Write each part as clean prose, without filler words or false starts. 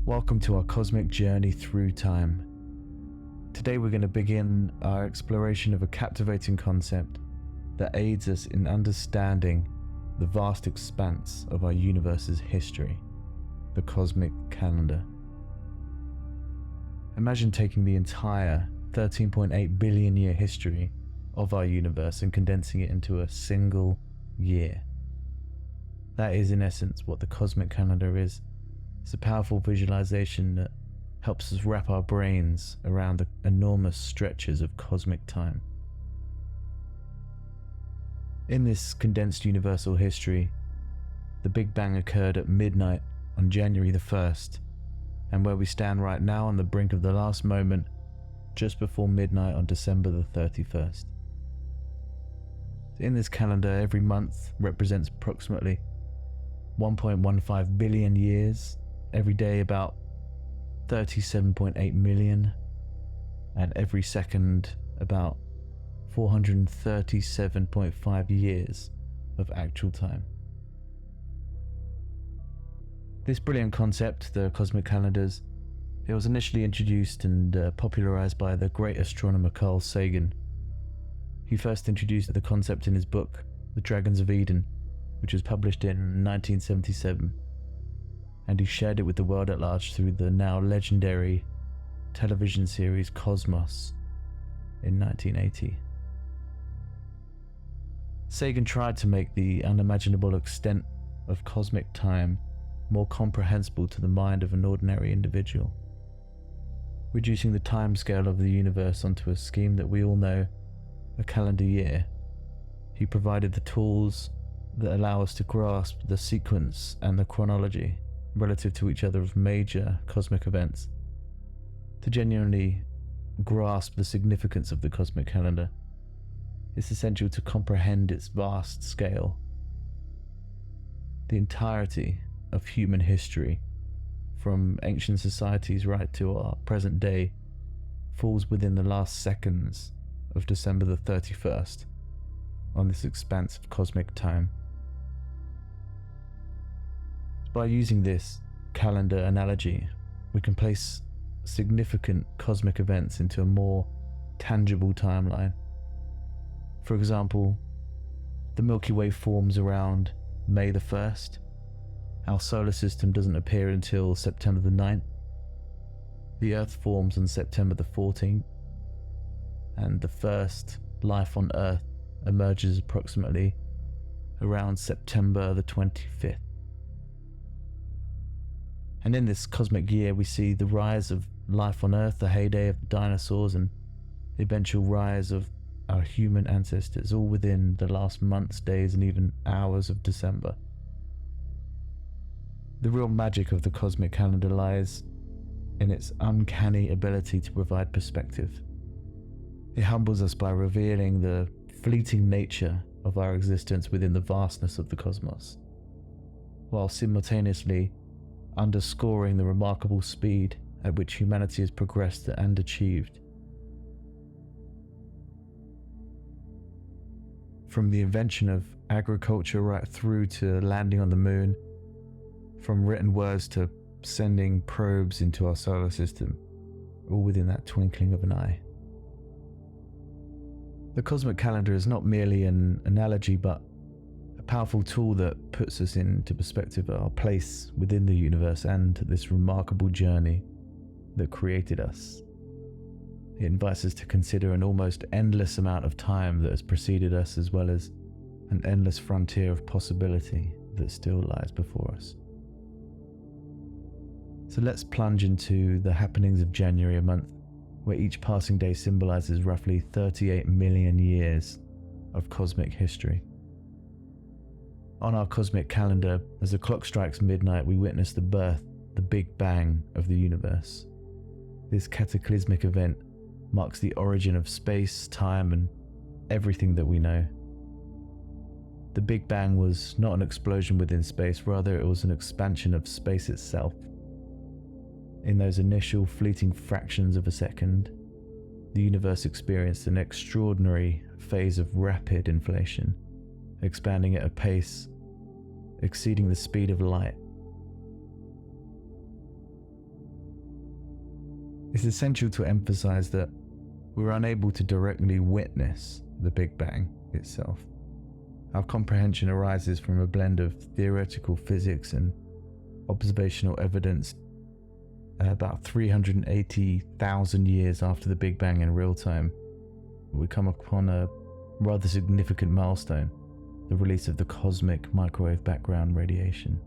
Welcome to our cosmic journey through time. Today we're going to begin our exploration of a captivating concept that aids us in understanding the vast expanse of our universe's history, the cosmic calendar. Imagine taking the entire 13.8 billion year history of our universe and condensing it into a single year. That is in essence what the cosmic calendar is. It's a powerful visualization that helps us wrap our brains around the enormous stretches of cosmic time. In this condensed universal history, the Big Bang occurred at midnight on January the 1st, and where we stand right now on the brink of the last moment, just before midnight on December the 31st. In this calendar, every month represents approximately 1.15 billion years, every day about 37.8 million, and every second about 437.5 years of actual time. This brilliant concept, the cosmic calendars, it was initially introduced and popularized by the great astronomer Carl Sagan. He first introduced the concept in his book, The Dragons of Eden, which was published in 1977. And he shared it with the world at large through the now legendary television series Cosmos in 1980. Sagan tried to make the unimaginable extent of cosmic time more comprehensible to the mind of an ordinary individual, reducing the timescale of the universe onto a scheme that we all know, a calendar year. He provided the tools that allow us to grasp the sequence and the chronology relative to each other of major cosmic events. To genuinely grasp the significance of the cosmic calendar, it's essential to comprehend its vast scale. The entirety of human history, from ancient societies right to our present day, falls within the last seconds of December the 31st on this expanse of cosmic time. By using this calendar analogy, we can place significant cosmic events into a more tangible timeline. For example, the Milky Way forms around May the 1st. Our solar system doesn't appear until September the 9th. The Earth forms on September the 14th. And the first life on Earth emerges approximately around September the 25th. And in this cosmic year, we see the rise of life on Earth, the heyday of the dinosaurs, and the eventual rise of our human ancestors, all within the last months, days, and even hours of December. The real magic of the cosmic calendar lies in its uncanny ability to provide perspective. It humbles us by revealing the fleeting nature of our existence within the vastness of the cosmos, while simultaneously underscoring the remarkable speed at which humanity has progressed and achieved. From the invention of agriculture right through to landing on the moon, from written words to sending probes into our solar system, all within that twinkling of an eye. The cosmic calendar is not merely an analogy, but a powerful tool that puts us into perspective of our place within the universe and this remarkable journey that created us. It invites us to consider an almost endless amount of time that has preceded us, as well as an endless frontier of possibility that still lies before us. So let's plunge into the happenings of January, a month where each passing day symbolizes roughly 38 million years of cosmic history. On our cosmic calendar, as the clock strikes midnight, we witness the birth, the Big Bang of the universe. This cataclysmic event marks the origin of space, time, and everything that we know. The Big Bang was not an explosion within space, rather it was an expansion of space itself. In those initial fleeting fractions of a second, the universe experienced an extraordinary phase of rapid inflation, expanding at a pace exceeding the speed of light. It's essential to emphasize that we're unable to directly witness the Big Bang itself. Our comprehension arises from a blend of theoretical physics and observational evidence. About 380,000 years after the Big Bang in real time, we come upon a rather significant milestone, the release of the cosmic microwave background radiation.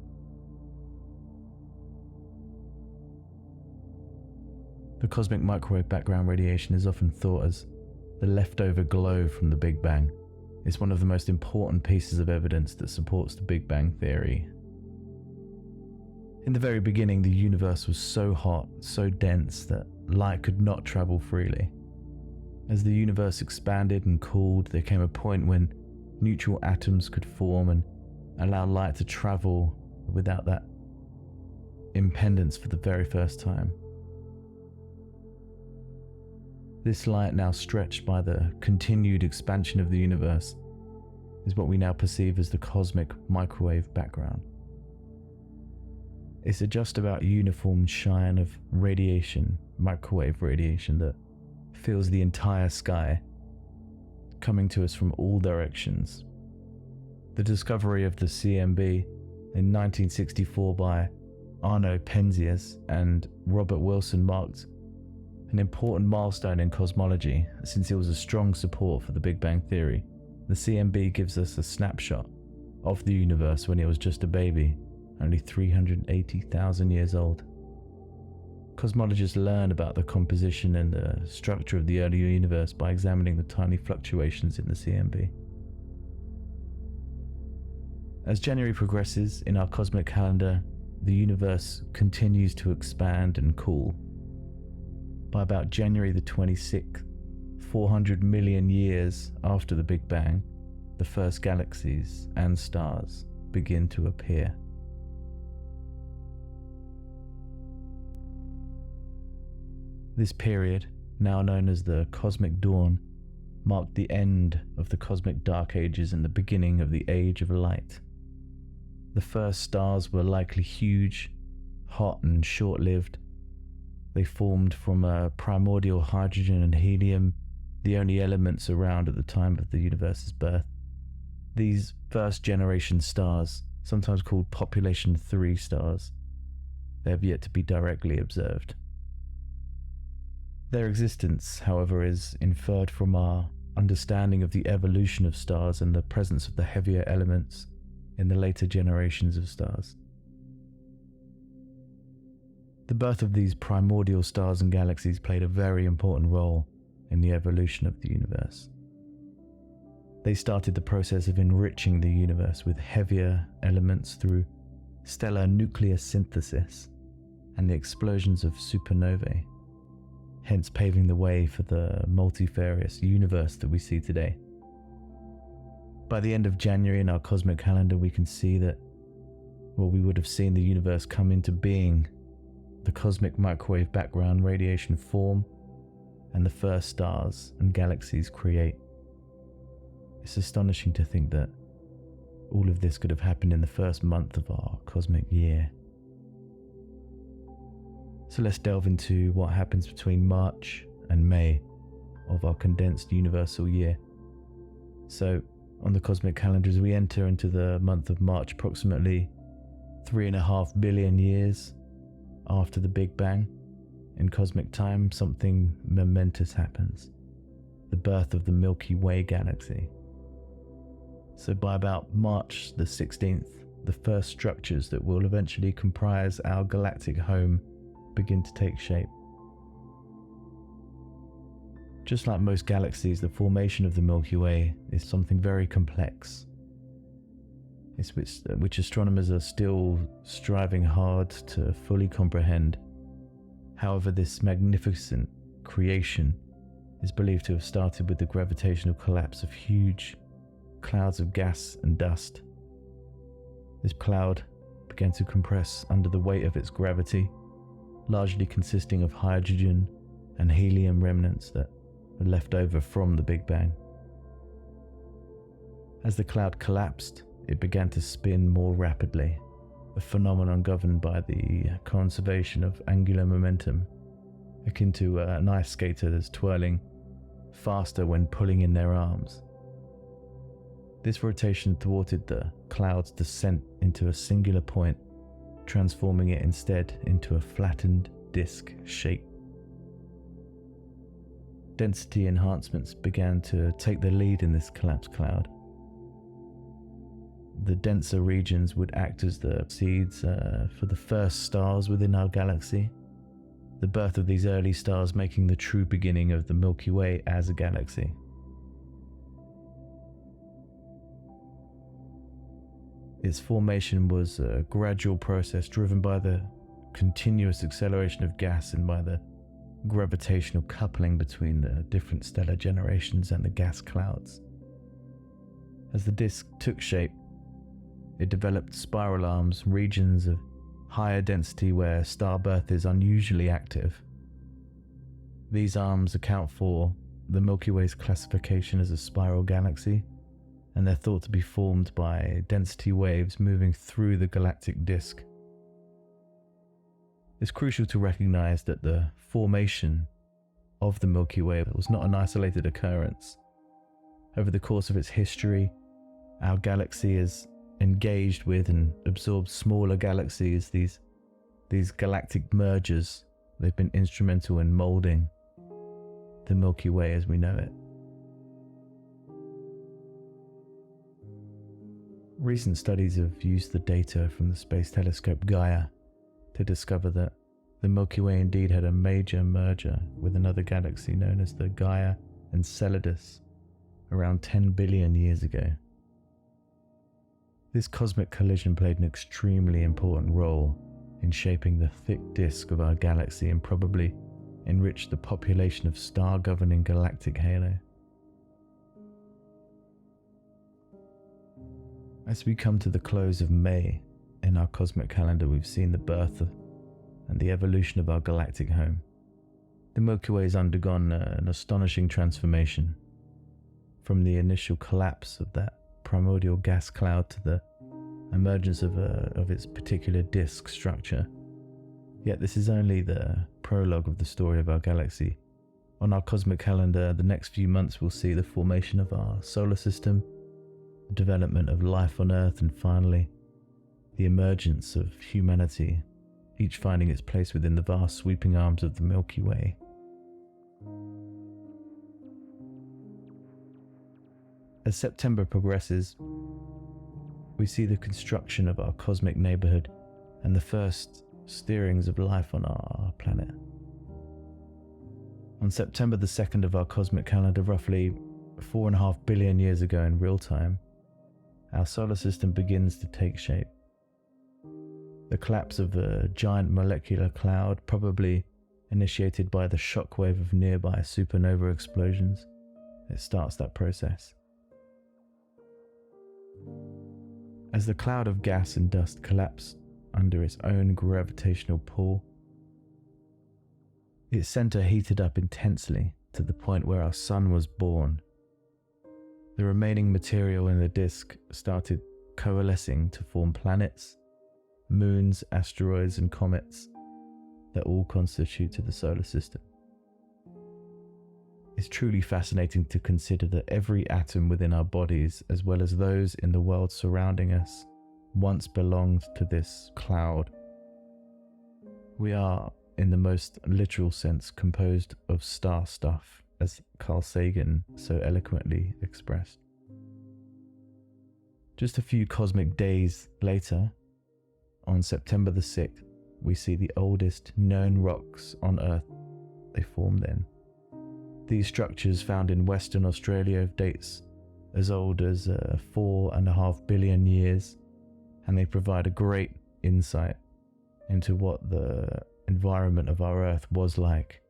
The cosmic microwave background radiation is often thought as the leftover glow from the Big Bang. It's one of the most important pieces of evidence that supports the Big Bang theory. In the very beginning, the universe was so hot, so dense that light could not travel freely. As the universe expanded and cooled, there came a point when neutral atoms could form and allow light to travel without that impedance for the very first time. This light, now stretched by the continued expansion of the universe, is what we now perceive as the cosmic microwave background. It's a just about uniform shine of radiation, microwave radiation, that fills the entire sky, coming to us from all directions. The discovery of the CMB in 1964 by Arno Penzias and Robert Wilson marked an important milestone in cosmology, since it was a strong support for the Big Bang theory. The CMB gives us a snapshot of the universe when it was just a baby, only 380,000 years old. Cosmologists learn about the composition and the structure of the early universe by examining the tiny fluctuations in the CMB. As January progresses in our cosmic calendar, the universe continues to expand and cool. By about January the 26th, 400 million years after the Big Bang, the first galaxies and stars begin to appear. This period, now known as the Cosmic Dawn, marked the end of the cosmic dark ages and the beginning of the Age of Light. The first stars were likely huge, hot and short-lived. They formed from primordial hydrogen and helium, the only elements around at the time of the universe's birth. These first-generation stars, sometimes called Population 3 stars, they have yet to be directly observed. Their existence, however, is inferred from our understanding of the evolution of stars and the presence of the heavier elements in the later generations of stars. The birth of these primordial stars and galaxies played a very important role in the evolution of the universe. They started the process of enriching the universe with heavier elements through stellar nucleosynthesis and the explosions of supernovae, hence paving the way for the multifarious universe that we see today. By the end of January in our cosmic calendar, we can see that, we would have seen the universe come into being, the cosmic microwave background radiation form, and the first stars and galaxies create. It's astonishing to think that all of this could have happened in the first month of our cosmic year. So let's delve into what happens between March and May of our condensed universal year. So on the cosmic calendar, as we enter into the month of March, approximately 3.5 billion years after the Big Bang, in cosmic time, something momentous happens. The birth of the Milky Way galaxy. So by about March the 16th, the first structures that will eventually comprise our galactic home begin to take shape. Just like most galaxies, the formation of the Milky Way is something very complex. It's which astronomers are still striving hard to fully comprehend. However, this magnificent creation is believed to have started with the gravitational collapse of huge clouds of gas and dust. This cloud began to compress under the weight of its gravity, largely consisting of hydrogen and helium remnants that were left over from the Big Bang. As the cloud collapsed, it began to spin more rapidly, a phenomenon governed by the conservation of angular momentum, akin to an ice skater that's twirling faster when pulling in their arms. This rotation thwarted the cloud's descent into a singular point, transforming it instead into a flattened disc shape. Density enhancements began to take the lead in this collapsed cloud. The denser regions would act as the seeds for the first stars within our galaxy, the birth of these early stars making the true beginning of the Milky Way as a galaxy. Its formation was a gradual process driven by the continuous acceleration of gas and by the gravitational coupling between the different stellar generations and the gas clouds. As the disk took shape, it developed spiral arms, regions of higher density where star birth is unusually active. These arms account for the Milky Way's classification as a spiral galaxy, and they're thought to be formed by density waves moving through the galactic disk. It's crucial to recognize that the formation of the Milky Way was not an isolated occurrence. Over the course of its history, our galaxy has engaged with and absorbed smaller galaxies, these galactic mergers. They've been instrumental in molding the Milky Way as we know it. Recent studies have used the data from the space telescope Gaia to discover that the Milky Way indeed had a major merger with another galaxy known as the Gaia Enceladus around 10 billion years ago. This cosmic collision played an extremely important role in shaping the thick disk of our galaxy and probably enriched the population of star-governing galactic halo. As we come to the close of May in our cosmic calendar, we've seen the birth and the evolution of our galactic home. The Milky Way has undergone an astonishing transformation from the initial collapse of that primordial gas cloud to the emergence of its particular disk structure. Yet this is only the prologue of the story of our galaxy. On our cosmic calendar, the next few months will see the formation of our solar system, the development of life on Earth, and finally, the emergence of humanity, each finding its place within the vast sweeping arms of the Milky Way. As September progresses, we see the construction of our cosmic neighborhood and the first stirrings of life on our planet. On September the 2nd of our cosmic calendar, roughly 4.5 billion years ago in real time, our solar system begins to take shape. The collapse of a giant molecular cloud, probably initiated by the shockwave of nearby supernova explosions, it starts that process. As the cloud of gas and dust collapsed under its own gravitational pull, its center heated up intensely to the point where our sun was born. The remaining material in the disk started coalescing to form planets, moons, asteroids, and comets that all constitute to the solar system. It's truly fascinating to consider that every atom within our bodies, as well as those in the world surrounding us, once belonged to this cloud. We are, in the most literal sense, composed of star stuff, as Carl Sagan so eloquently expressed. Just a few cosmic days later, on September the 6th, we see the oldest known rocks on Earth. They formed then. These structures, found in Western Australia, have dates as old as 4.5 billion years, and they provide a great insight into what the environment of our Earth was like.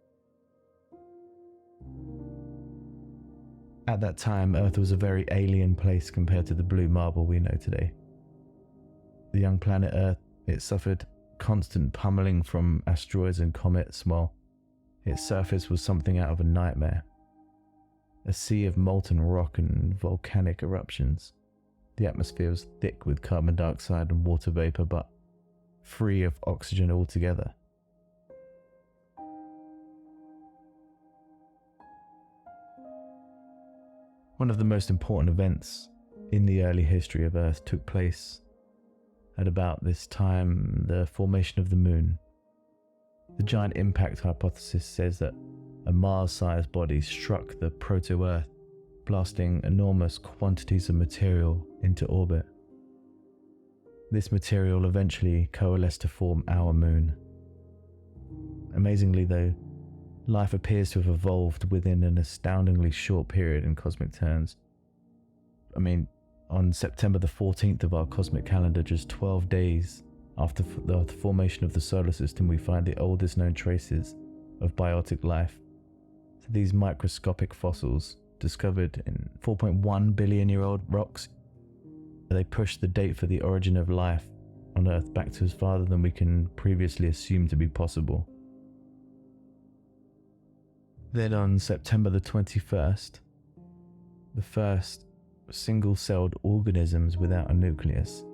At that time, Earth was a very alien place compared to the blue marble we know today. The young planet Earth, it suffered constant pummeling from asteroids and comets, while its surface was something out of a nightmare. A sea of molten rock and volcanic eruptions. The atmosphere was thick with carbon dioxide and water vapor, but free of oxygen altogether. One of the most important events in the early history of Earth took place at about this time, the formation of the Moon. The giant impact hypothesis says that a Mars-sized body struck the proto-Earth, blasting enormous quantities of material into orbit. This material eventually coalesced to form our Moon. Amazingly though, life appears to have evolved within an astoundingly short period in cosmic terms. On September the 14th of our cosmic calendar, just 12 days after the formation of the solar system, we find the oldest known traces of biotic life. So these microscopic fossils, discovered in 4.1 billion year old rocks, they push the date for the origin of life on Earth back to as farther than we can previously assume to be possible. Then on September the 21st, the first single-celled organisms without a nucleus,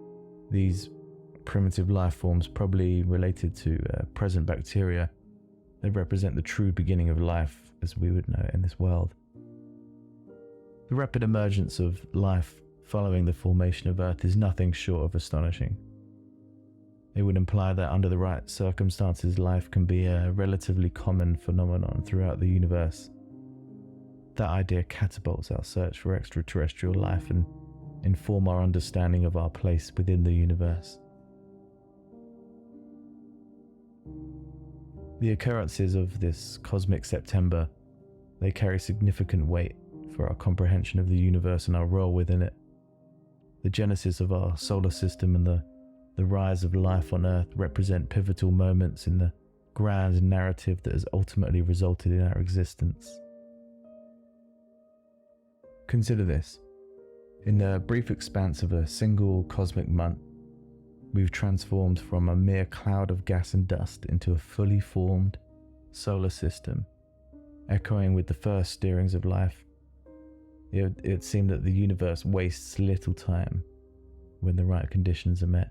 these primitive life forms probably related to present bacteria, they represent the true beginning of life as we would know it in this world. The rapid emergence of life following the formation of Earth is nothing short of astonishing. It would imply that under the right circumstances, life can be a relatively common phenomenon throughout the universe. That idea catapults our search for extraterrestrial life and inform our understanding of our place within the universe. The occurrences of this cosmic September, they carry significant weight for our comprehension of the universe and our role within it. The genesis of our solar system and the rise of life on Earth represent pivotal moments in the grand narrative that has ultimately resulted in our existence. Consider this. In the brief expanse of a single cosmic month, we've transformed from a mere cloud of gas and dust into a fully formed solar system, echoing with the first stirrings of life. It seemed that the universe wastes little time when the right conditions are met.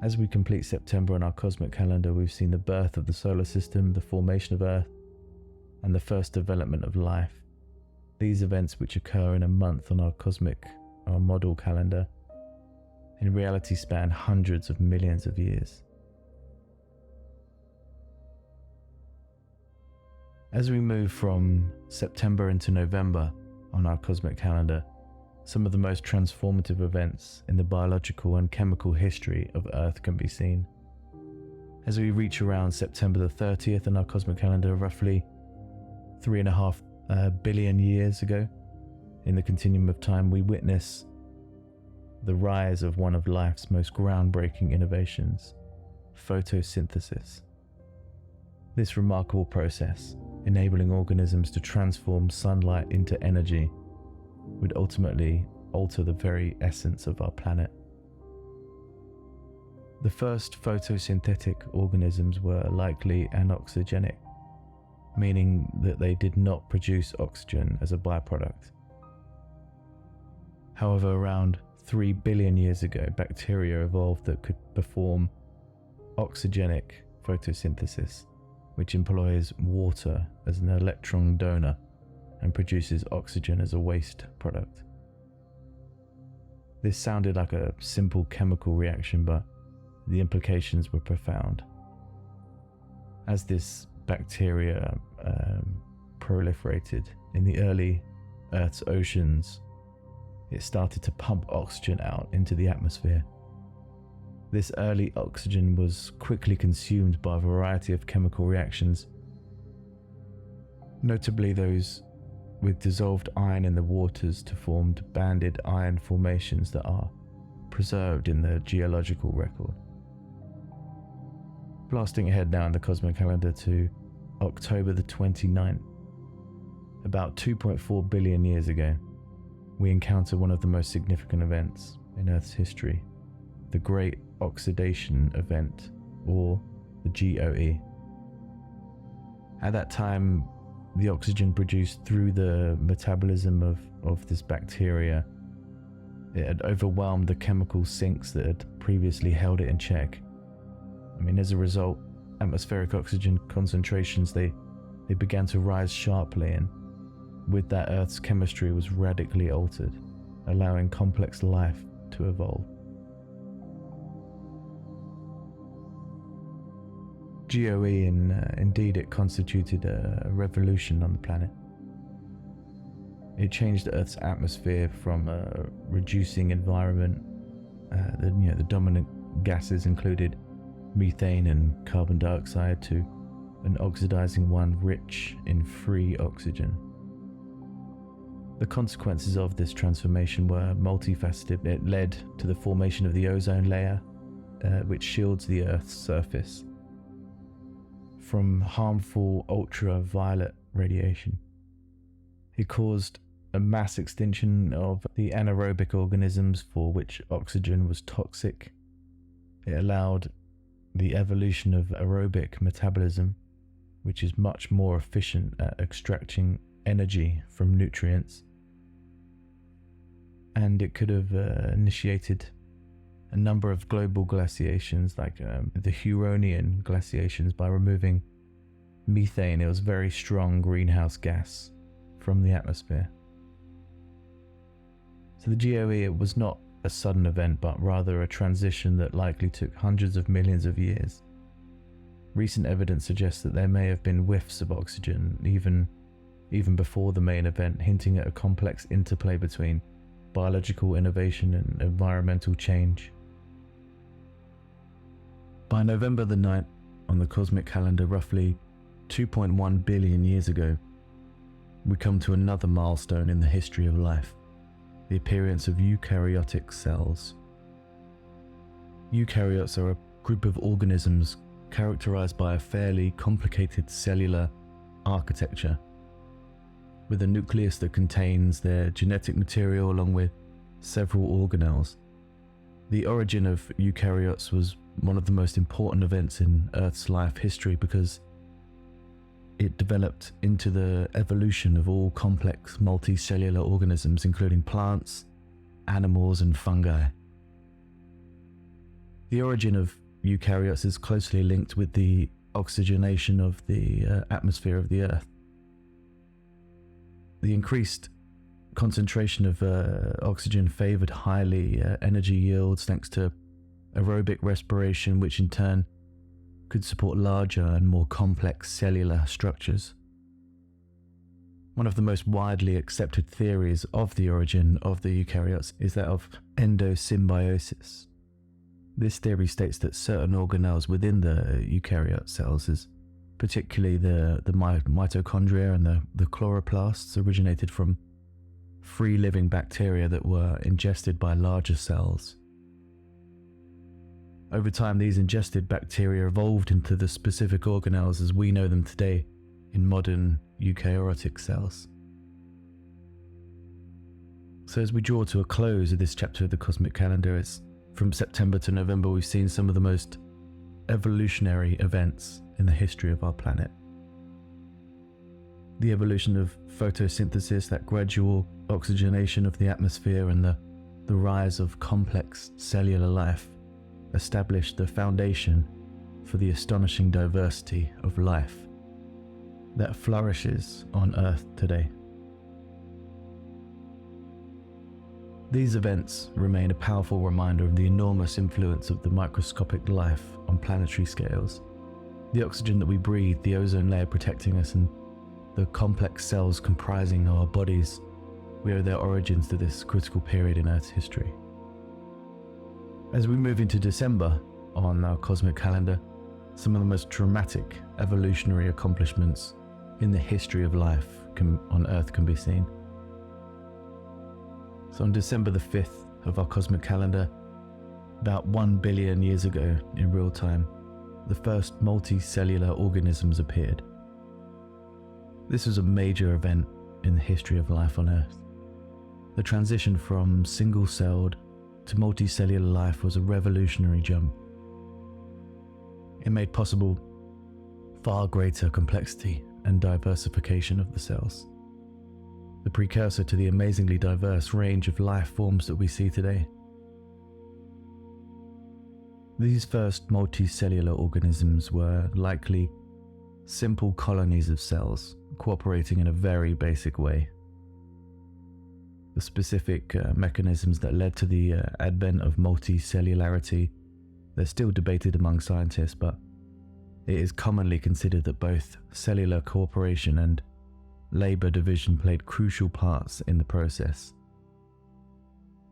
As we complete September on our cosmic calendar, we've seen the birth of the solar system, the formation of Earth, and the first development of life. These events, which occur in a month on our model calendar, in reality span hundreds of millions of years. As we move from September into November on our cosmic calendar, some of the most transformative events in the biological and chemical history of Earth can be seen. As we reach around September the 30th on our cosmic calendar, roughly 3.5 billion years ago, in the continuum of time, we witness the rise of one of life's most groundbreaking innovations, photosynthesis. This remarkable process, enabling organisms to transform sunlight into energy, would ultimately alter the very essence of our planet. The first photosynthetic organisms were likely anoxygenic, meaning that they did not produce oxygen as a byproduct. However, around 3 billion years ago, bacteria evolved that could perform oxygenic photosynthesis, which employs water as an electron donor and produces oxygen as a waste product. This sounded like a simple chemical reaction, but the implications were profound. As this bacteria proliferated in the early Earth's oceans, it started to pump oxygen out into the atmosphere. This early oxygen was quickly consumed by a variety of chemical reactions, notably those with dissolved iron in the waters to form banded iron formations that are preserved in the geological record. Blasting ahead now in the cosmic calendar to October the 29th, about 2.4 billion years ago, we encounter one of the most significant events in Earth's history, the Great Oxidation Event, or the GOE. At that time, the oxygen produced through the metabolism of this bacteria, it had overwhelmed the chemical sinks that had previously held it in check. As a result, atmospheric oxygen concentrations, they began to rise sharply, and with that, Earth's chemistry was radically altered, allowing complex life to evolve. GOE, indeed, it constituted a revolution on the planet. It changed Earth's atmosphere from a reducing environment. The dominant gases included methane and carbon dioxide to an oxidizing one rich in free oxygen. The consequences of this transformation were multifaceted. It led to the formation of the ozone layer, which shields the Earth's surface from harmful ultraviolet radiation. It caused a mass extinction of the anaerobic organisms for which oxygen was toxic. It allowed the evolution of aerobic metabolism, which is much more efficient at extracting energy from nutrients. And it could have initiated a number of global glaciations, like the Huronian glaciations, by removing methane. It was a very strong greenhouse gas from the atmosphere. So the GOE, it was not a sudden event, but rather a transition that likely took hundreds of millions of years. Recent evidence suggests that there may have been whiffs of oxygen even before the main event, hinting at a complex interplay between biological innovation and environmental change. By November the 9th, on the cosmic calendar, roughly 2.1 billion years ago, we come to another milestone in the history of life: the appearance of eukaryotic cells. Eukaryotes are a group of organisms characterized by a fairly complicated cellular architecture, with a nucleus that contains their genetic material along with several organelles. The origin of eukaryotes was one of the most important events in Earth's life history because it developed into the evolution of all complex multicellular organisms, including plants, animals, and fungi. The origin of eukaryotes is closely linked with the oxygenation of the atmosphere of the Earth. The increased concentration of oxygen favored highly energy yields thanks to aerobic respiration, which in turn could support larger and more complex cellular structures. One of the most widely accepted theories of the origin of the eukaryotes is that of endosymbiosis. This theory states that certain organelles within the eukaryote cells, particularly the mitochondria and the chloroplasts, originated from free-living bacteria that were ingested by larger cells. Over time, these ingested bacteria evolved into the specific organelles as we know them today in modern eukaryotic cells. So as we draw to a close of this chapter of the cosmic calendar, it's from September to November, we've seen some of the most evolutionary events in the history of our planet. The evolution of photosynthesis, that gradual oxygenation of the atmosphere, and the rise of complex cellular life established the foundation for the astonishing diversity of life that flourishes on Earth today. These events remain a powerful reminder of the enormous influence of the microscopic life on planetary scales. The oxygen that we breathe, the ozone layer protecting us, and the complex cells comprising our bodies, we owe their origins to this critical period in Earth's history. As we move into December on our cosmic calendar, some of the most dramatic evolutionary accomplishments in the history of life on Earth can be seen. So on December the 5th of our cosmic calendar, about 1 billion years ago in real time, the first multicellular organisms appeared. This was a major event in the history of life on Earth. The transition from single-celled to multicellular life was a revolutionary jump. It made possible far greater complexity and diversification of the cells, the precursor to the amazingly diverse range of life forms that we see today. These first multicellular organisms were likely simple colonies of cells cooperating in a very basic way The specific mechanisms that led to the advent of multicellularity, they're still debated among scientists, but it is commonly considered that both cellular cooperation and labor division played crucial parts in the process.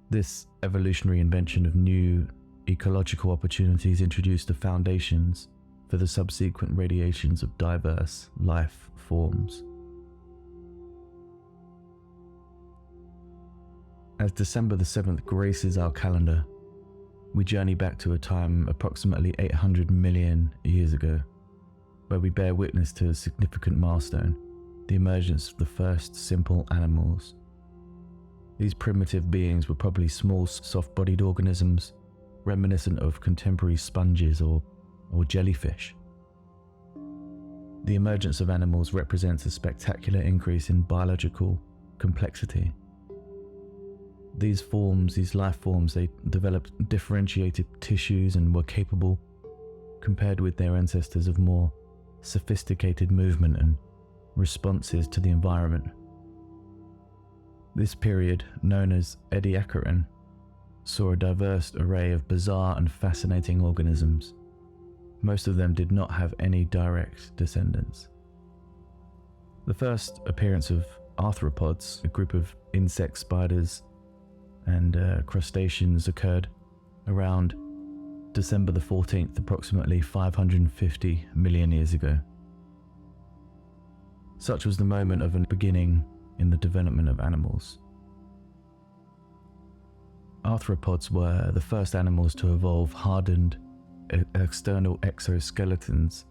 This evolutionary invention of new ecological opportunities introduced the foundations for the subsequent radiations of diverse life forms. As December the 7th graces our calendar, we journey back to a time approximately 800 million years ago, where we bear witness to a significant milestone, the emergence of the first simple animals. These primitive beings were probably small, soft-bodied organisms, reminiscent of contemporary sponges or jellyfish. The emergence of animals represents a spectacular increase in biological complexity. These life forms, they developed differentiated tissues and were capable, compared with their ancestors, of more sophisticated movement and responses to the environment. This period, known as Ediacaran, saw a diverse array of bizarre and fascinating organisms. Most of them did not have any direct descendants. The first appearance of arthropods, a group of insect spiders and crustaceans, occurred around December the 14th, approximately 550 million years ago. Such was the moment of a beginning in the development of animals. Arthropods were the first animals to evolve hardened external exoskeletons,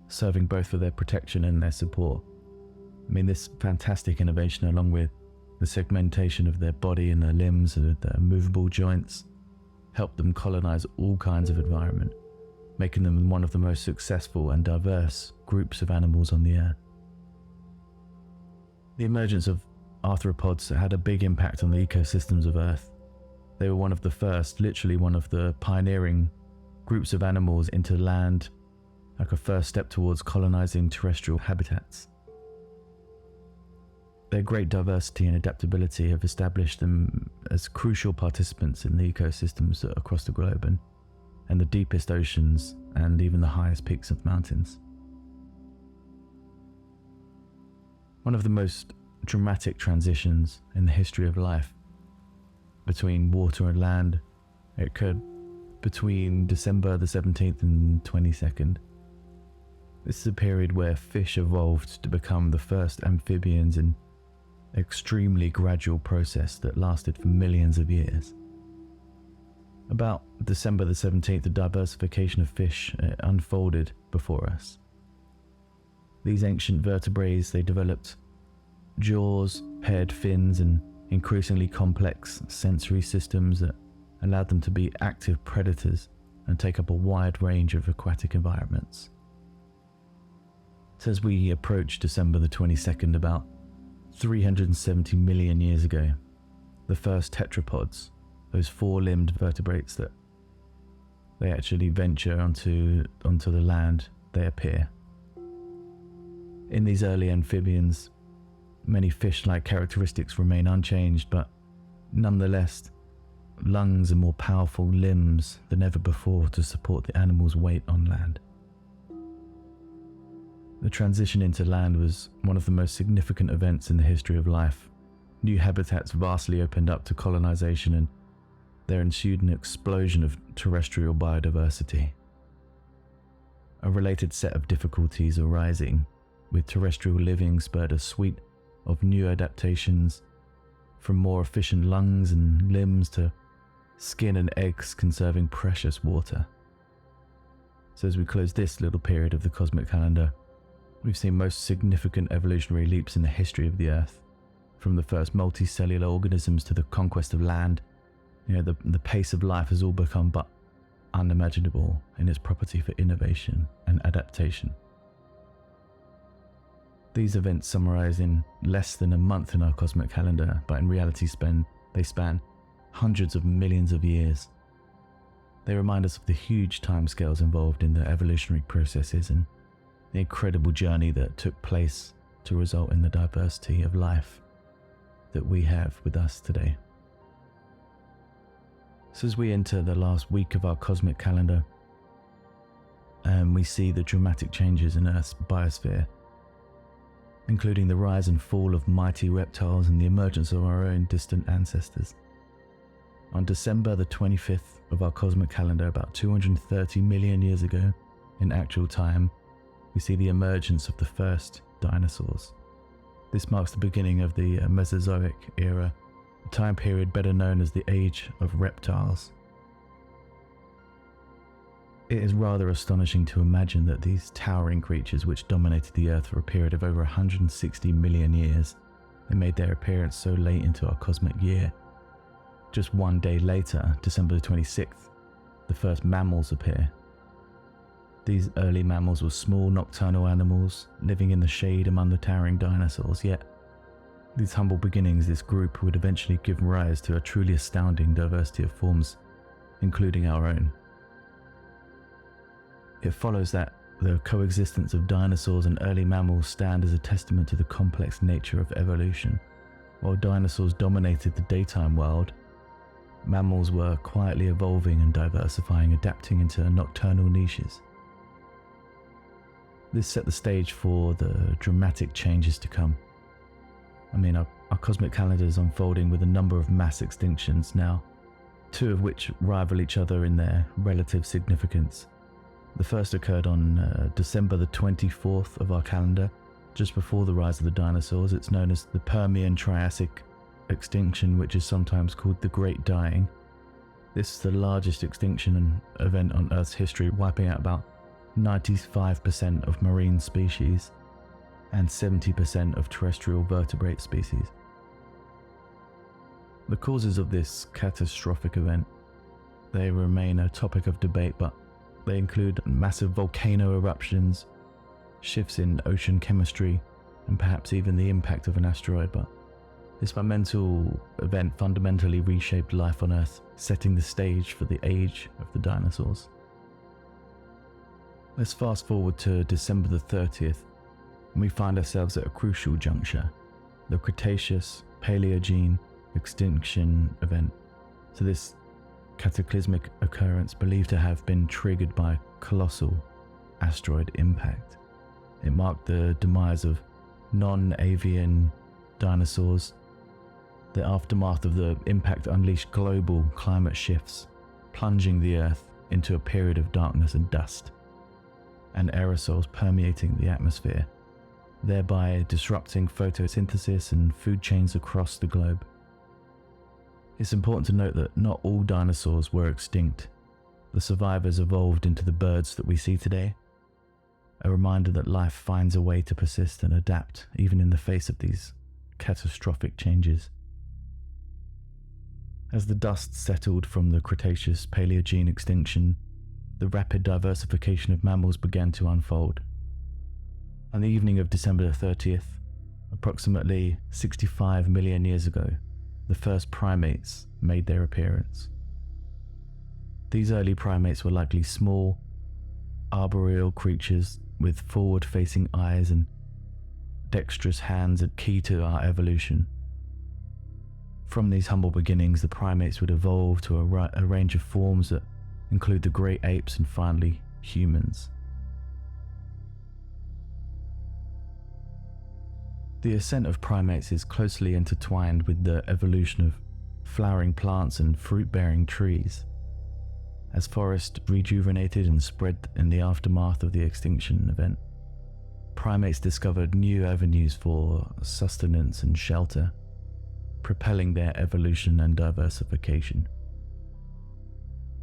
serving both for their protection and their support. This fantastic innovation, along with the segmentation of their body and their limbs and their movable joints, helped them colonize all kinds of environment, making them one of the most successful and diverse groups of animals on the earth. The emergence of arthropods had a big impact on the ecosystems of Earth. They were one of the first, literally one of the pioneering groups of animals into land, like a first step towards colonizing terrestrial habitats. Their great diversity and adaptability have established them as crucial participants in the ecosystems across the globe and the deepest oceans and even the highest peaks of mountains. One of the most dramatic transitions in the history of life between water and land occurred between December the 17th and 22nd. This is a period where fish evolved to become the first amphibians in an extremely gradual process that lasted for millions of years. About December the 17th, the diversification of fish unfolded before us. These ancient vertebrates, they developed jaws, paired fins, and increasingly complex sensory systems that allowed them to be active predators and take up a wide range of aquatic environments. So as we approach December the 22nd, about 370 million years ago, the first tetrapods, those four-limbed vertebrates that they actually venture onto the land, they appear. In these early amphibians, many fish-like characteristics remain unchanged, but nonetheless, lungs and more powerful limbs than ever before to support the animal's weight on land. The transition into land was one of the most significant events in the history of life. New habitats vastly opened up to colonization, and there ensued an explosion of terrestrial biodiversity. A related set of difficulties arising with terrestrial living spurred a suite of new adaptations, from more efficient lungs and limbs to skin and eggs conserving precious water. So as we close this little period of the cosmic calendar, we've seen most significant evolutionary leaps in the history of the Earth, from the first multicellular organisms to the conquest of land. The pace of life has all become but unimaginable in its property for innovation and adaptation. These events summarize in less than a month in our cosmic calendar, but in reality they span hundreds of millions of years. They remind us of the huge timescales involved in the evolutionary processes and the incredible journey that took place to result in the diversity of life that we have with us today. So as we enter the last week of our cosmic calendar, we see the dramatic changes in Earth's biosphere, including the rise and fall of mighty reptiles and the emergence of our own distant ancestors. On December the 25th of our cosmic calendar, about 230 million years ago, in actual time, we see the emergence of the first dinosaurs. This marks the beginning of the Mesozoic era, a time period better known as the Age of Reptiles. It is rather astonishing to imagine that these towering creatures, which dominated the Earth for a period of over 160 million years, they made their appearance so late into our cosmic year. Just one day later, December the 26th, the first mammals appear. These early mammals were small nocturnal animals living in the shade among the towering dinosaurs, yet these humble beginnings, this group would eventually give rise to a truly astounding diversity of forms, including our own. It follows that the coexistence of dinosaurs and early mammals stand as a testament to the complex nature of evolution. While dinosaurs dominated the daytime world, mammals were quietly evolving and diversifying, adapting into nocturnal niches. This set the stage for the dramatic changes to come. Our cosmic calendar is unfolding with a number of mass extinctions now, two of which rival each other in their relative significance. The first occurred on December the 24th of our calendar, just before the rise of the dinosaurs. It's known as the Permian-Triassic extinction, which is sometimes called the Great Dying. This is the largest extinction event on Earth's history, wiping out about 95% of marine species and 70% of terrestrial vertebrate species. The causes of this catastrophic event, they remain a topic of debate, but they include massive volcano eruptions, shifts in ocean chemistry, and perhaps even the impact of an asteroid. But this monumental event fundamentally reshaped life on Earth, setting the stage for the age of the dinosaurs. Let's fast forward to December the 30th, and we find ourselves at a crucial juncture, the Cretaceous-Paleogene extinction event. So this cataclysmic occurrence, believed to have been triggered by colossal asteroid impact. It marked the demise of non-avian dinosaurs. The aftermath of the impact unleashed global climate shifts, plunging the Earth into a period of darkness and dust, and aerosols permeating the atmosphere, thereby disrupting photosynthesis and food chains across the globe. It's important to note that not all dinosaurs were extinct. The survivors evolved into the birds that we see today, a reminder that life finds a way to persist and adapt even in the face of these catastrophic changes. As the dust settled from the Cretaceous-Paleogene extinction, the rapid diversification of mammals began to unfold. On the evening of December the 30th, approximately 65 million years ago, the first primates made their appearance. These early primates were likely small, arboreal creatures with forward-facing eyes and dexterous hands, key to our evolution. From these humble beginnings, the primates would evolve to a range of forms that include the great apes and finally humans. The ascent of primates is closely intertwined with the evolution of flowering plants and fruit-bearing trees. As forests rejuvenated and spread in the aftermath of the extinction event, primates discovered new avenues for sustenance and shelter, propelling their evolution and diversification.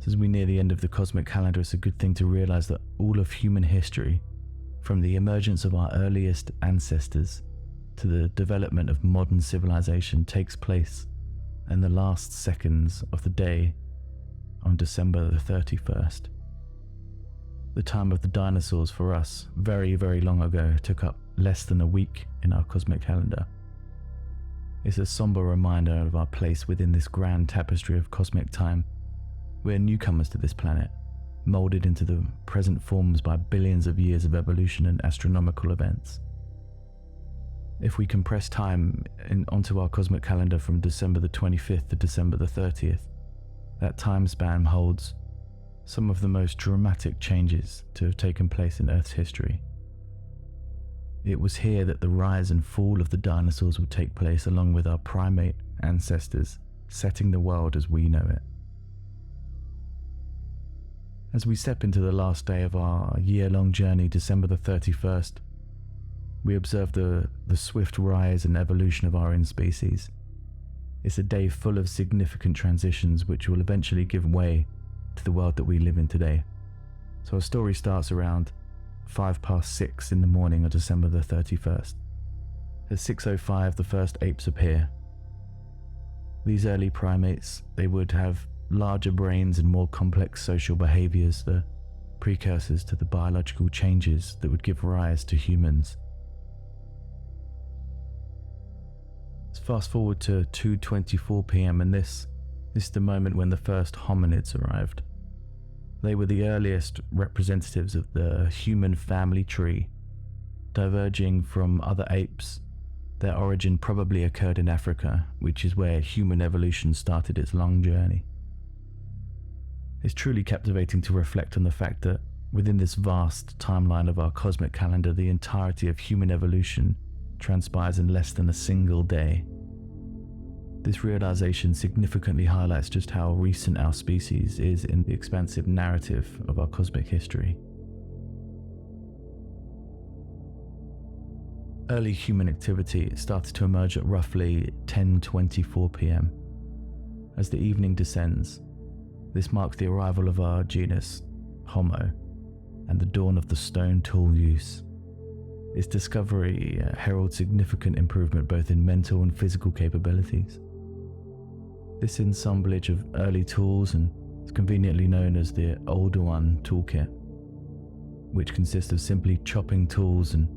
As we near the end of the cosmic calendar, it's a good thing to realize that all of human history, from the emergence of our earliest ancestors to the development of modern civilization, takes place in the last seconds of the day on December the 31st. The time of the dinosaurs for us, very, very long ago, took up less than a week in our cosmic calendar. It's a somber reminder of our place within this grand tapestry of cosmic time. We're newcomers to this planet, molded into the present forms by billions of years of evolution and astronomical events. If we compress time onto our cosmic calendar from December the 25th to December the 30th, that time span holds some of the most dramatic changes to have taken place in Earth's history. It was here that the rise and fall of the dinosaurs would take place, along with our primate ancestors, setting the world as we know it. As we step into the last day of our year-long journey, December the 31st, we observe the swift rise and evolution of our species. It's a day full of significant transitions which will eventually give way to the world that we live in today. So our story starts around 6:05 in the morning of December the 31st. At 6:05, the first apes appear. These early primates, they would have larger brains and more complex social behaviors, the precursors to the biological changes that would give rise to humans. Let's fast forward to 2:24 p.m. and this is the moment when the first hominids arrived. They were the earliest representatives of the human family tree, diverging from other apes. Their origin probably occurred in Africa, which is where human evolution started its long journey. It's truly captivating to reflect on the fact that within this vast timeline of our cosmic calendar, the entirety of human evolution transpires in less than a single day. This realization significantly highlights just how recent our species is in the expansive narrative of our cosmic history. Early human activity started to emerge at roughly 10:24 p.m. As the evening descends, this marks the arrival of our genus, Homo, and the dawn of the stone tool use. Its discovery heralds significant improvement both in mental and physical capabilities. This assemblage of early tools is conveniently known as the Older One toolkit, which consists of simply chopping tools and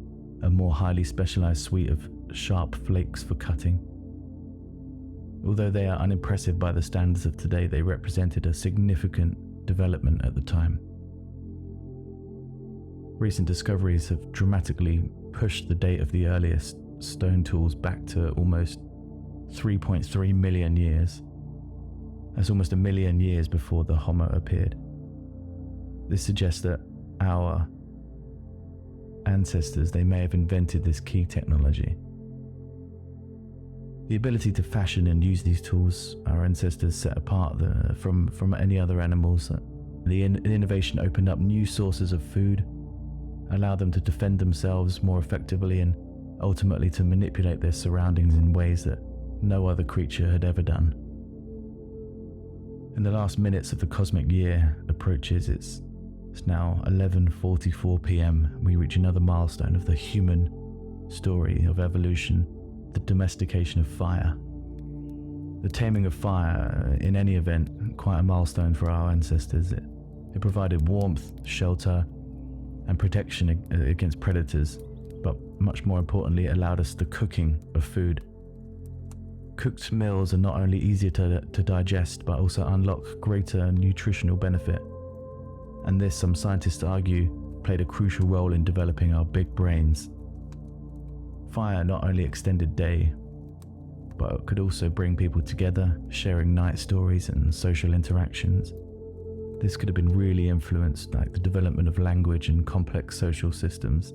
a more highly specialized suite of sharp flakes for cutting. Although they are unimpressive by the standards of today, they represented a significant development at the time. Recent discoveries have dramatically pushed the date of the earliest stone tools back to almost 3.3 million years. That's almost 1 million years before the Homo appeared. This suggests that our ancestors, they may have invented this key technology. The ability to fashion and use these tools our ancestors set apart from any other animals. The innovation opened up new sources of food, allowed them to defend themselves more effectively, and ultimately to manipulate their surroundings in ways that no other creature had ever done. In the last minutes of the cosmic year approaches, it's now 11:44 p.m. We reach another milestone of the human story of evolution, the domestication of fire. The taming of fire, in any event, quite a milestone for our ancestors. It provided warmth, shelter, and protection against predators, but much more importantly, it allowed us the cooking of food. Cooked meals are not only easier to digest, but also unlock greater nutritional benefit. And this, some scientists argue, played a crucial role in developing our big brains. Fire not only extended day, but it could also bring people together, sharing night stories and social interactions. This could have been really influenced like the development of language and complex social systems.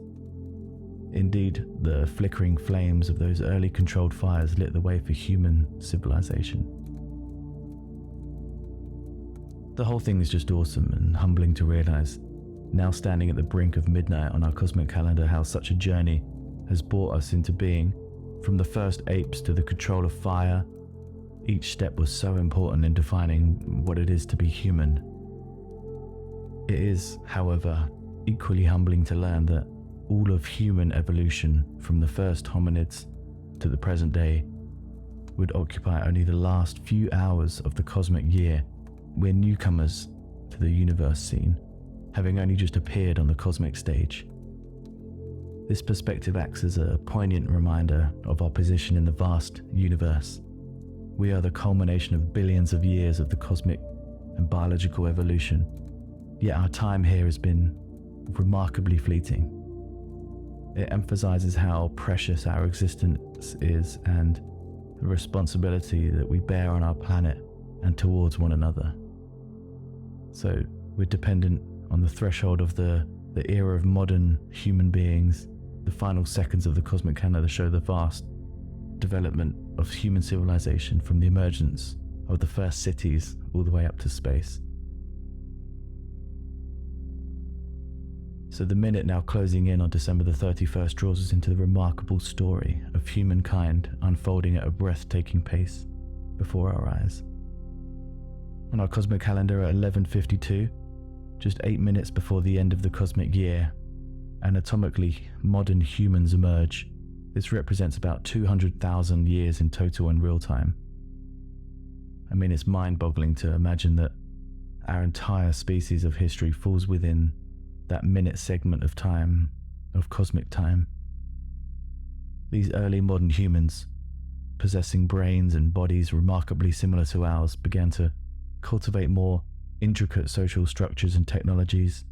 Indeed, the flickering flames of those early controlled fires lit the way for human civilization. The whole thing is just awesome and humbling to realize, now standing at the brink of midnight on our cosmic calendar, how such a journey has brought us into being. From the first apes to the control of fire, each step was so important in defining what it is to be human. It is, however, equally humbling to learn that all of human evolution, from the first hominids to the present day, would occupy only the last few hours of the cosmic year. We're newcomers to the universe scene, having only just appeared on the cosmic stage. This perspective acts as a poignant reminder of our position in the vast universe. We are the culmination of billions of years of the cosmic and biological evolution, yet our time here has been remarkably fleeting. It emphasizes how precious our existence is and the responsibility that we bear on our planet and towards one another. So we're dependent on the threshold of the era of modern human beings. The final seconds of the cosmic calendar show the vast development of human civilization, from the emergence of the first cities all the way up to space. So the minute now closing in on December the 31st draws us into the remarkable story of humankind unfolding at a breathtaking pace before our eyes. On our cosmic calendar at 11:52, just 8 minutes before the end of the cosmic year, anatomically modern humans emerge. This represents about 200,000 years in total in real time. I mean, it's mind-boggling to imagine that our entire species of history falls within that minute segment of time, of cosmic time. These early modern humans, possessing brains and bodies remarkably similar to ours, began to cultivate more intricate social structures and technologies.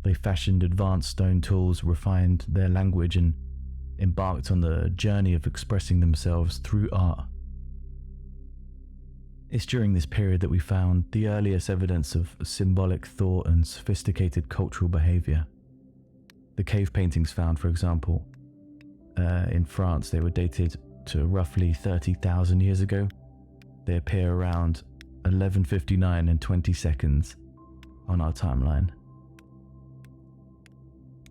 They fashioned advanced stone tools, refined their language, and embarked on the journey of expressing themselves through art. It's during this period that we found the earliest evidence of symbolic thought and sophisticated cultural behavior. The cave paintings found, for example, in France, they were dated to roughly 30,000 years ago. They appear around 11:59 and 20 seconds on our timeline.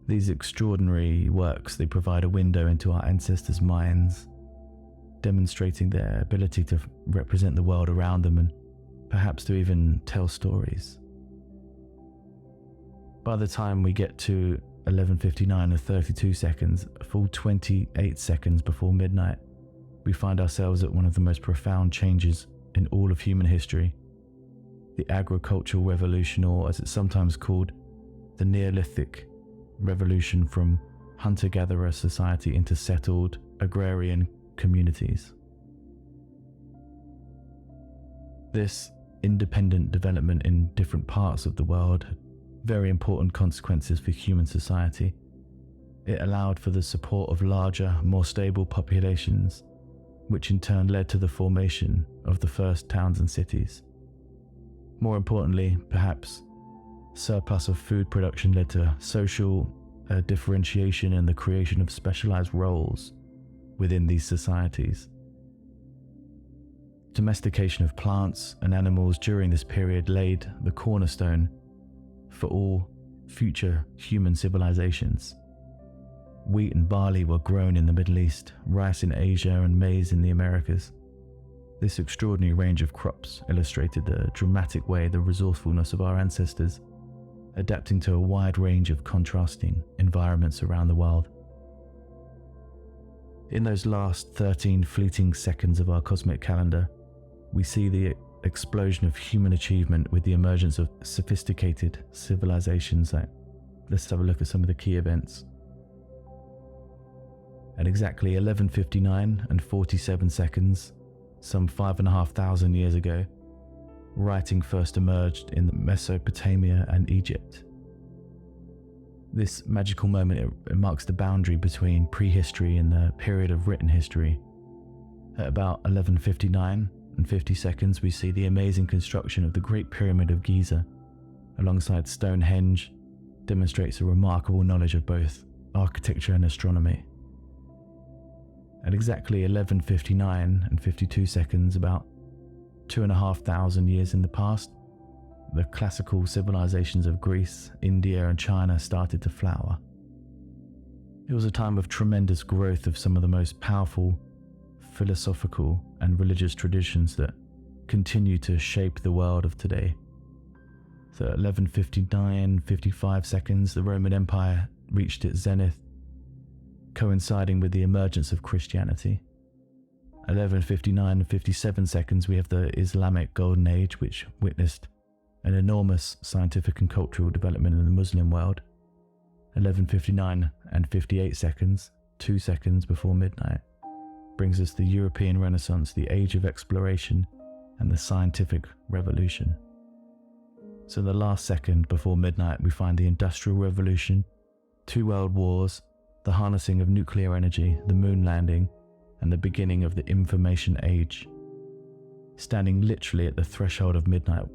These extraordinary works, they provide a window into our ancestors' minds, demonstrating their ability to represent the world around them and perhaps to even tell stories. By the time we get to 11:59 and 32 seconds, a full 28 seconds before midnight, we find ourselves at one of the most profound changes in all of human history. The agricultural revolution, or as it's sometimes called, the Neolithic revolution, from hunter-gatherer society into settled agrarian communities. This independent development in different parts of the world had very important consequences for human society. It allowed for the support of larger, more stable populations, which in turn led to the formation of the first towns and cities. More importantly, perhaps, surplus of food production led to social differentiation and the creation of specialized roles within these societies. Domestication of plants and animals during this period laid the cornerstone for all future human civilizations. Wheat and barley were grown in the Middle East, rice in Asia, and maize in the Americas. This extraordinary range of crops illustrated the dramatic way the resourcefulness of our ancestors, adapting to a wide range of contrasting environments around the world. In those last 13 fleeting seconds of our cosmic calendar, we see the explosion of human achievement with the emergence of sophisticated civilizations. Let's have a look at some of the key events. At exactly 11:59 and 47 seconds, some 5,500 years ago, writing first emerged in Mesopotamia and Egypt. This magical moment, it marks the boundary between prehistory and the period of written history. At about 11:59 and 50 seconds, we see the amazing construction of the Great Pyramid of Giza, alongside Stonehenge, demonstrates a remarkable knowledge of both architecture and astronomy. At exactly 11:59 and 52 seconds, about 2,500 years in the past, the classical civilizations of Greece, India, and China started to flower. It was a time of tremendous growth of some of the most powerful philosophical and religious traditions that continue to shape the world of today. So at 11:59, 55 seconds, the Roman Empire reached its zenith, coinciding with the emergence of Christianity. 11:59 and 57 seconds, we have the Islamic Golden Age, which witnessed an enormous scientific and cultural development in the Muslim world. 11:59 and 58 seconds, 2 seconds before midnight, brings us the European Renaissance, the age of exploration, and the scientific revolution. So the last second before midnight, we find the Industrial Revolution, 2 world wars, the harnessing of nuclear energy, the moon landing, and the beginning of the information age. Standing literally at the threshold of midnight,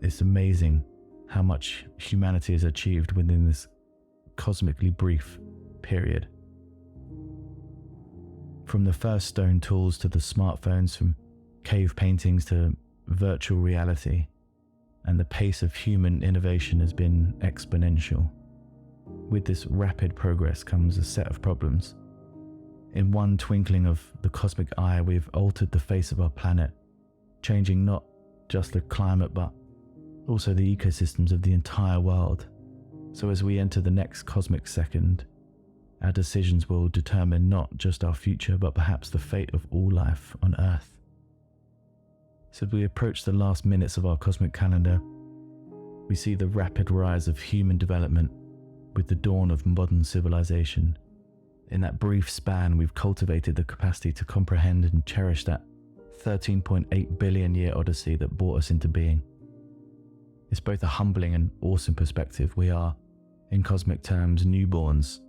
it's amazing how much humanity has achieved within this cosmically brief period. From the first stone tools to the smartphones, from cave paintings to virtual reality, and the pace of human innovation has been exponential. With this rapid progress comes a set of problems. In one twinkling of the cosmic eye, we've altered the face of our planet, changing not just the climate but also the ecosystems of the entire world. So as we enter the next cosmic second, our decisions will determine not just our future but perhaps the fate of all life on Earth. So as we approach the last minutes of our cosmic calendar, we see the rapid rise of human development with the dawn of modern civilization. In that brief span, we've cultivated the capacity to comprehend and cherish that 13.8 billion year odyssey that brought us into being. It's both a humbling and awesome perspective. We are, in cosmic terms, newborns,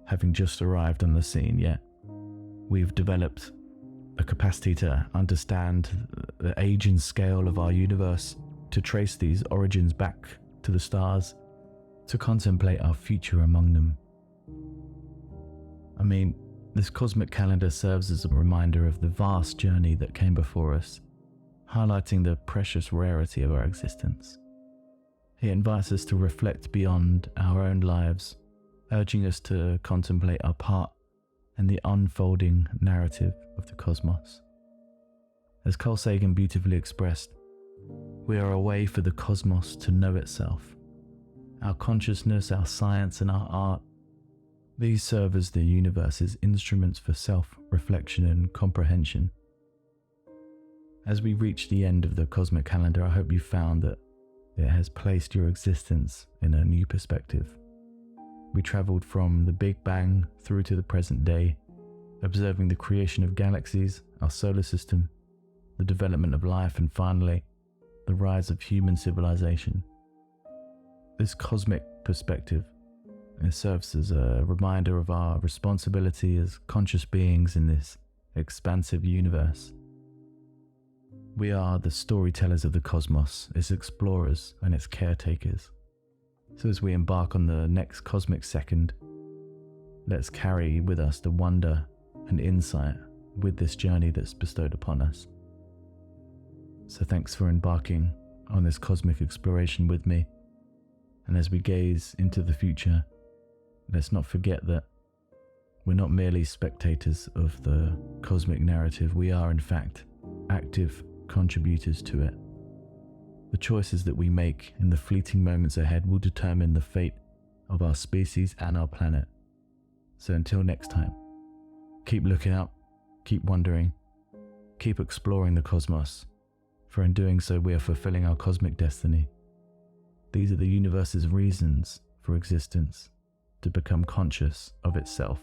having just arrived on the scene, yet we've developed a capacity to understand the age and scale of our universe, to trace these origins back to the stars, to contemplate our future among them. I mean, this cosmic calendar serves as a reminder of the vast journey that came before us, highlighting the precious rarity of our existence. It invites us to reflect beyond our own lives, urging us to contemplate our part in the unfolding narrative of the cosmos. As Carl Sagan beautifully expressed, we are a way for the cosmos to know itself. Our consciousness, our science, and our art, these serve as the universe's instruments for self-reflection and comprehension. As we reach the end of the cosmic calendar, I hope you found that it has placed your existence in a new perspective. We travelled from the Big Bang through to the present day, observing the creation of galaxies, our solar system, the development of life, and finally, the rise of human civilization. This cosmic perspective, it serves as a reminder of our responsibility as conscious beings in this expansive universe. We are the storytellers of the cosmos, its explorers and its caretakers. So as we embark on the next cosmic second, let's carry with us the wonder and insight with this journey that's bestowed upon us. So thanks for embarking on this cosmic exploration with me. And as we gaze into the future, let's not forget that we're not merely spectators of the cosmic narrative. We are, in fact, active contributors to it. The choices that we make in the fleeting moments ahead will determine the fate of our species and our planet. So until next time, keep looking up, keep wondering, keep exploring the cosmos, for in doing so we are fulfilling our cosmic destiny. These are the universe's reasons for existence, to become conscious of itself.